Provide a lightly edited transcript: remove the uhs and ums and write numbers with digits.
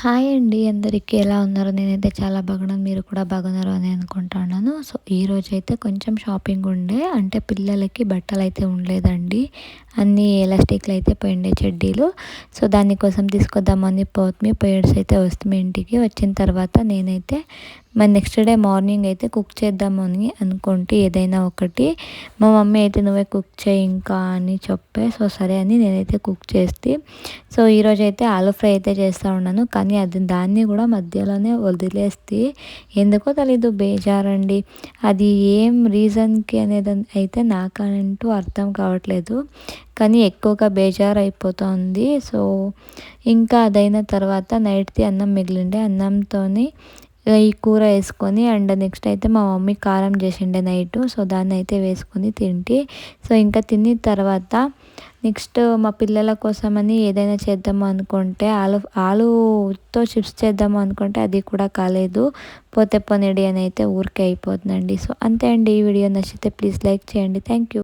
Hi అండి అందరికీ ఎలా ఉన్నారు? నేనైతే చాలా బాగున్నాను. మీరు కూడా బాగున్నారు అని అనుకుంటున్నాను. సో, ఈరోజైతే కొంచెం షాపింగ్ ఉండే అంటే పిల్లలకి బట్టలైతే ఉండలేదండి. అన్నీ ఎలాస్టిక్‌లు అయితే పోయిండే చెడ్డీలు. సో, దానికోసం తీసుకొద్దామని పోతిమి. పోయేసి అయితే వస్తిమి ఇంటికి. వచ్చిన తర్వాత నేనైతే నెక్స్ట్ డే మార్నింగ్ అయితే కుక్ చేద్దామని అనుకుంటే ఏదైనా ఒకటి. మా మమ్మీ అయితే నువ్వే కుక్ చేయి ఇంకా అని చెప్పే. సో, సరే అని నేనైతే కుక్ చేస్తే సో, ఈరోజైతే ఆలూ ఫ్రై అయితే చేస్తూ ఉన్నాను. కానీ దాన్ని కూడా మధ్యలోనే వదిలేస్తే ఎందుకో తెలీదు బేజారండి. అది ఏం రీజన్‌కి అనేది అయితే నాకంటూ అర్థం కావట్లేదు. కానీ ఎక్కువగా బేజారైపోతుంది. సో, ఇంకా అదైన తర్వాత నైట్‌ది అన్నం మిగిలిండే. అన్నంతోని ఈ కూర వేసుకొని అండ్ నెక్స్ట్ అయితే మా మమ్మీ కారం చేసిండే నైటు. సో, దాన్నయితే వేసుకొని తింటి. సో, ఇంకా తిన్న తర్వాత నెక్స్ట్ మా పిల్లల కోసమని ఏదైనా చేద్దాము అనుకుంటే ఆలూతో చిప్స్ చేద్దాము అనుకుంటే అది కూడా కాలేదు. పోతే పోనీడి అని అయితే ఊరికే అయిపోతుందండి. సో, అంతే అండి. ఈ వీడియో నచ్చితే ప్లీజ్ లైక్ చేయండి. Thank you.